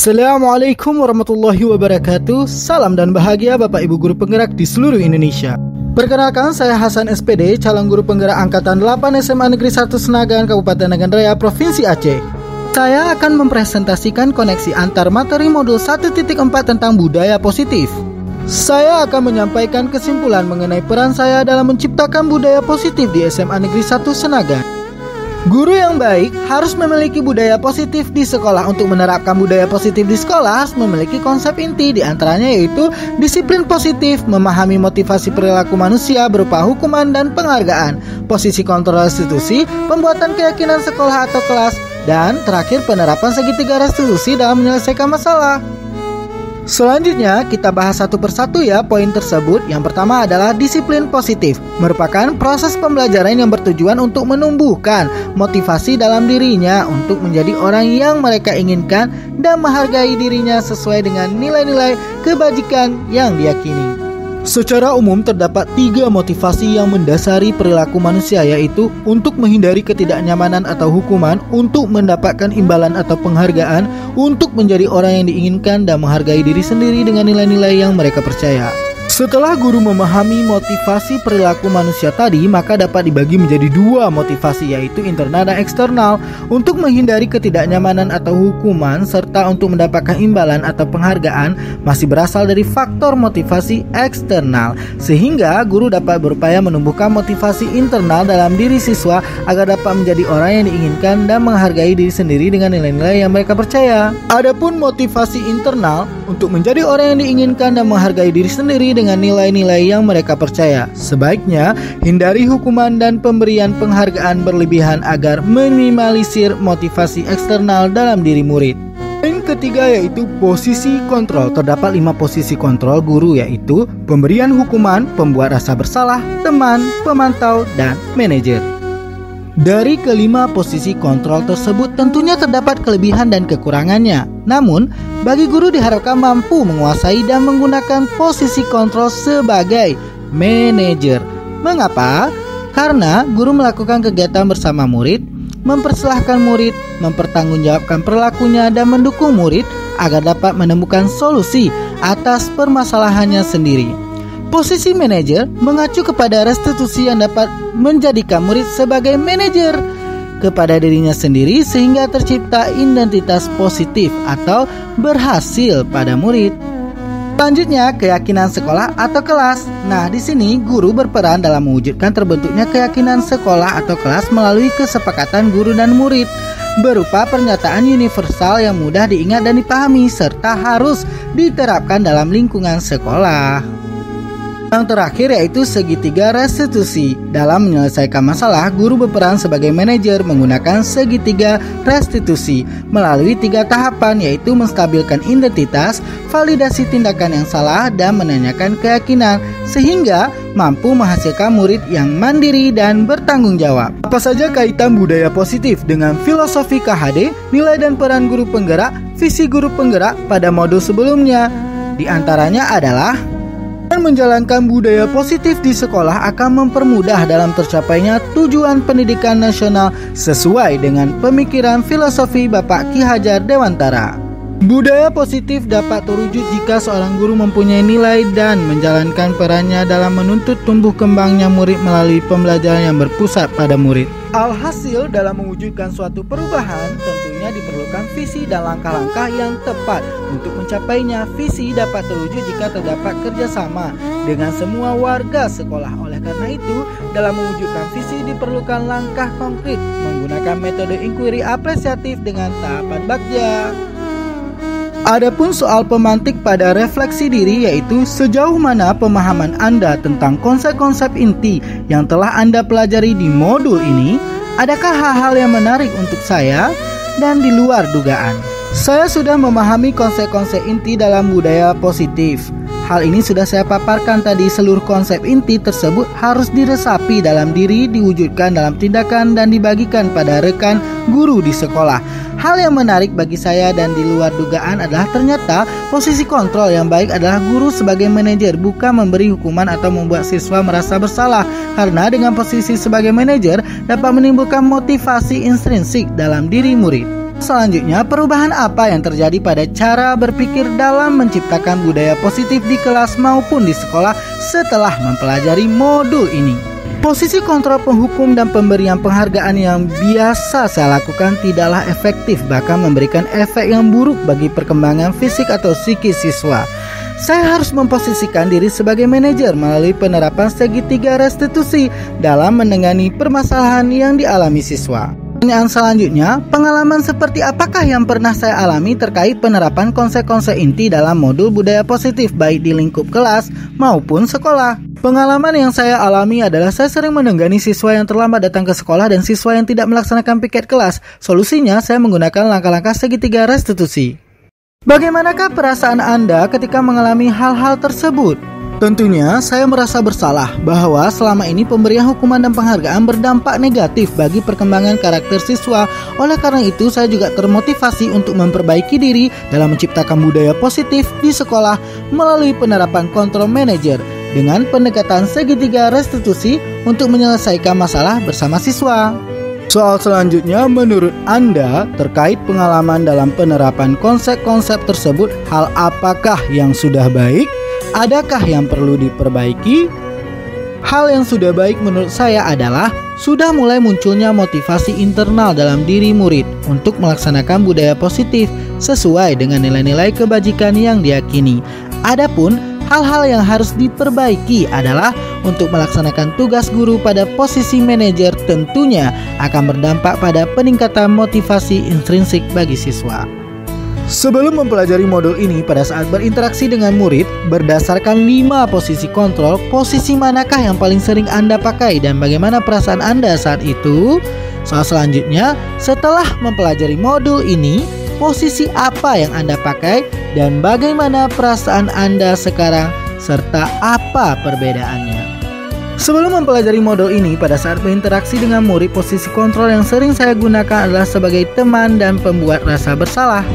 Assalamualaikum warahmatullahi wabarakatuh. Salam dan bahagia Bapak Ibu Guru Penggerak di seluruh Indonesia. Perkenalkan, saya Hasan SPD, calon guru penggerak Angkatan 8 SMA Negeri 1 Senagan, Kabupaten Nagan Raya, Provinsi Aceh. Saya akan mempresentasikan koneksi antar materi modul 1.4 tentang budaya positif. Saya akan menyampaikan kesimpulan mengenai peran saya dalam menciptakan budaya positif di SMA Negeri 1 Senagan. Guru yang baik harus memiliki budaya positif di sekolah. Untuk menerapkan budaya positif di sekolah harus memiliki konsep inti, di antaranya yaitu disiplin positif, memahami motivasi perilaku manusia berupa hukuman dan penghargaan, posisi kontrol restitusi, pembuatan keyakinan sekolah atau kelas, dan terakhir penerapan segitiga restitusi dalam menyelesaikan masalah. Selanjutnya kita bahas satu persatu ya poin tersebut. Yang pertama adalah disiplin positif, merupakan proses pembelajaran yang bertujuan untuk menumbuhkan motivasi dalam dirinya untuk menjadi orang yang mereka inginkan dan menghargai dirinya sesuai dengan nilai-nilai kebajikan yang diyakini. Secara umum terdapat 3 motivasi yang mendasari perilaku manusia, yaitu untuk menghindari ketidaknyamanan atau hukuman, untuk mendapatkan imbalan atau penghargaan, untuk menjadi orang yang diinginkan dan menghargai diri sendiri dengan nilai-nilai yang mereka percaya. Setelah guru memahami motivasi perilaku manusia tadi, maka dapat dibagi menjadi 2 motivasi, yaitu internal dan eksternal. Untuk menghindari ketidaknyamanan atau hukuman serta untuk mendapatkan imbalan atau penghargaan masih berasal dari faktor motivasi eksternal, sehingga guru dapat berupaya menumbuhkan motivasi internal dalam diri siswa agar dapat menjadi orang yang diinginkan dan menghargai diri sendiri dengan nilai-nilai yang mereka percaya. Adapun motivasi internal untuk menjadi orang yang diinginkan dan menghargai diri sendiri dengan nilai-nilai yang mereka percaya, sebaiknya hindari hukuman dan pemberian penghargaan berlebihan agar meminimalisir motivasi eksternal dalam diri murid. Yang ketiga yaitu posisi kontrol. Terdapat 5 posisi kontrol guru, yaitu pemberian hukuman, pembuat rasa bersalah, teman, pemantau, dan manajer. Dari kelima posisi kontrol tersebut tentunya terdapat kelebihan dan kekurangannya. Namun, bagi guru diharapkan mampu menguasai dan menggunakan posisi kontrol sebagai manajer. Mengapa? Karena guru melakukan kegiatan bersama murid, mempersilahkan murid, mempertanggungjawabkan perilakunya, dan mendukung murid agar dapat menemukan solusi atas permasalahannya sendiri. Posisi manajer mengacu kepada restitusi yang dapat menjadikan murid sebagai manajer kepada dirinya sendiri sehingga tercipta identitas positif atau berhasil pada murid. Selanjutnya, keyakinan sekolah atau kelas. Nah, di sini guru berperan dalam mewujudkan terbentuknya keyakinan sekolah atau kelas melalui kesepakatan guru dan murid, berupa pernyataan universal yang mudah diingat dan dipahami serta harus diterapkan dalam lingkungan sekolah. Yang terakhir yaitu segitiga restitusi. Dalam menyelesaikan masalah, guru berperan sebagai manajer menggunakan segitiga restitusi melalui 3 tahapan, yaitu menstabilkan identitas, validasi tindakan yang salah, dan menanyakan keyakinan sehingga mampu menghasilkan murid yang mandiri dan bertanggung jawab. Apa saja kaitan budaya positif dengan filosofi KHD, nilai dan peran guru penggerak, visi guru penggerak pada modul sebelumnya? Di antaranya adalah menjalankan budaya positif di sekolah akan mempermudah dalam tercapainya tujuan pendidikan nasional sesuai dengan pemikiran filosofi Bapak Ki Hajar Dewantara. Budaya positif dapat terwujud jika seorang guru mempunyai nilai dan menjalankan perannya dalam menuntut tumbuh kembangnya murid melalui pembelajaran yang berpusat pada murid. Alhasil, dalam mewujudkan suatu perubahan, tentunya diperlukan visi dan langkah-langkah yang tepat. Untuk mencapainya, visi dapat terwujud jika terdapat kerjasama dengan semua warga sekolah. Oleh karena itu, dalam mewujudkan visi diperlukan langkah konkret menggunakan metode inquiry apresiatif dengan tahapan bagja. Adapun soal pemantik pada refleksi diri, yaitu sejauh mana pemahaman Anda tentang konsep-konsep inti yang telah Anda pelajari di modul ini? Adakah hal-hal yang menarik untuk saya dan di luar dugaan? Saya sudah memahami konsep-konsep inti dalam budaya positif. Hal ini sudah saya paparkan tadi. Seluruh konsep inti tersebut harus diresapi dalam diri, diwujudkan dalam tindakan, dan dibagikan pada rekan guru di sekolah. Hal yang menarik bagi saya dan di luar dugaan adalah ternyata posisi kontrol yang baik adalah guru sebagai manajer, bukan memberi hukuman atau membuat siswa merasa bersalah. Karena dengan posisi sebagai manajer dapat menimbulkan motivasi intrinsik dalam diri murid. Selanjutnya, perubahan apa yang terjadi pada cara berpikir dalam menciptakan budaya positif di kelas maupun di sekolah setelah mempelajari modul ini? Posisi kontrol penghukum dan pemberian penghargaan yang biasa saya lakukan tidaklah efektif, bahkan memberikan efek yang buruk bagi perkembangan fisik atau psikis siswa. Saya harus memposisikan diri sebagai manajer melalui penerapan segitiga restitusi dalam menangani permasalahan yang dialami siswa. Pertanyaan selanjutnya, pengalaman seperti apakah yang pernah saya alami terkait penerapan konsep-konsep inti dalam modul budaya positif baik di lingkup kelas maupun sekolah? Pengalaman yang saya alami adalah saya sering menenggani siswa yang terlambat datang ke sekolah dan siswa yang tidak melaksanakan piket kelas. Solusinya, saya menggunakan langkah-langkah segitiga restitusi. Bagaimanakah perasaan Anda ketika mengalami hal-hal tersebut? Tentunya saya merasa bersalah bahwa selama ini pemberian hukuman dan penghargaan berdampak negatif bagi perkembangan karakter siswa. Oleh karena itu saya juga termotivasi untuk memperbaiki diri dalam menciptakan budaya positif di sekolah melalui penerapan kontrol manajer dengan pendekatan segitiga restitusi untuk menyelesaikan masalah bersama siswa. Soal selanjutnya, menurut Anda terkait pengalaman dalam penerapan konsep-konsep tersebut, hal apakah yang sudah baik? Adakah yang perlu diperbaiki? Hal yang sudah baik menurut saya adalah sudah mulai munculnya motivasi internal dalam diri murid untuk melaksanakan budaya positif sesuai dengan nilai-nilai kebajikan yang diyakini. Adapun hal-hal yang harus diperbaiki adalah untuk melaksanakan tugas guru pada posisi manajer tentunya akan berdampak pada peningkatan motivasi intrinsik bagi siswa. Sebelum mempelajari modul ini, pada saat berinteraksi dengan murid, berdasarkan 5 posisi kontrol, posisi manakah yang paling sering Anda pakai dan bagaimana perasaan Anda saat itu? Soal selanjutnya, setelah mempelajari modul ini, posisi apa yang Anda pakai dan bagaimana perasaan Anda sekarang serta apa perbedaannya? Sebelum mempelajari modul ini, pada saat berinteraksi dengan murid, posisi kontrol yang sering saya gunakan adalah sebagai teman dan pembuat rasa bersalah.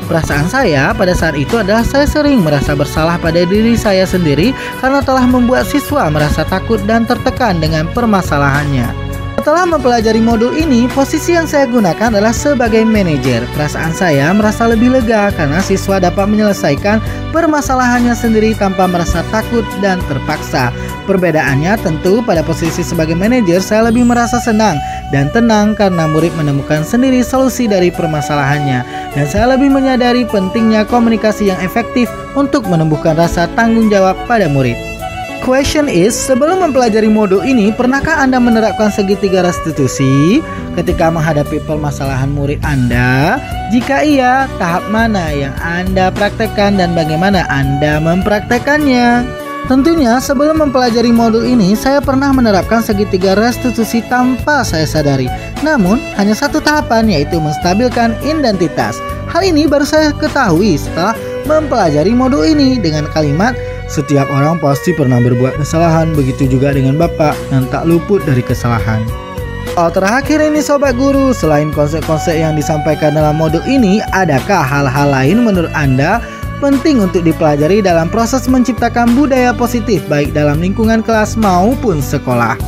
Perasaan saya pada saat itu adalah saya sering merasa bersalah pada diri saya sendiri karena telah membuat siswa merasa takut dan tertekan dengan permasalahannya. Setelah mempelajari modul ini, posisi yang saya gunakan adalah sebagai manajer. Perasaan saya merasa lebih lega karena siswa dapat menyelesaikan permasalahannya sendiri tanpa merasa takut dan terpaksa. Perbedaannya tentu pada posisi sebagai manajer saya lebih merasa senang dan tenang karena murid menemukan sendiri solusi dari permasalahannya, dan saya lebih menyadari pentingnya komunikasi yang efektif untuk menumbuhkan rasa tanggung jawab pada murid. Question is, sebelum mempelajari modul ini, pernahkah Anda menerapkan segitiga restitusi ketika menghadapi permasalahan murid Anda? Jika iya, tahap mana yang Anda praktekkan dan bagaimana Anda mempraktekannya? Tentunya sebelum mempelajari modul ini, saya pernah menerapkan segitiga restitusi tanpa saya sadari. Namun, hanya satu tahapan, yaitu menstabilkan identitas. Hal ini baru saya ketahui setelah mempelajari modul ini dengan kalimat, setiap orang pasti pernah berbuat kesalahan, begitu juga dengan Bapak yang tak luput dari kesalahan. Terakhir ini Sobat Guru, selain konsep-konsep yang disampaikan dalam modul ini, adakah hal-hal lain menurut Anda penting untuk dipelajari dalam proses menciptakan budaya positif baik dalam lingkungan kelas maupun sekolah?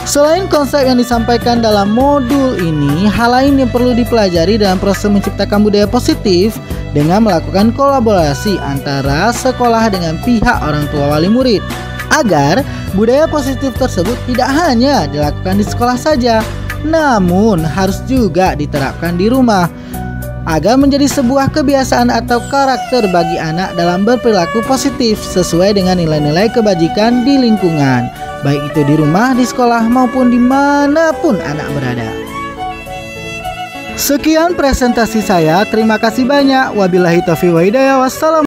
Selain konsep yang disampaikan dalam modul ini, hal lain yang perlu dipelajari dalam proses menciptakan budaya positif dengan melakukan kolaborasi antara sekolah dengan pihak orang tua wali murid, agar budaya positif tersebut tidak hanya dilakukan di sekolah saja, namun harus juga diterapkan di rumah, agar menjadi sebuah kebiasaan atau karakter bagi anak dalam berperilaku positif sesuai dengan nilai-nilai kebajikan di lingkungan, baik itu di rumah, di sekolah, maupun dimanapun anak berada. Sekian presentasi saya, terima kasih banyak. Wabillahi taufiq wa hidayah. Wassalam.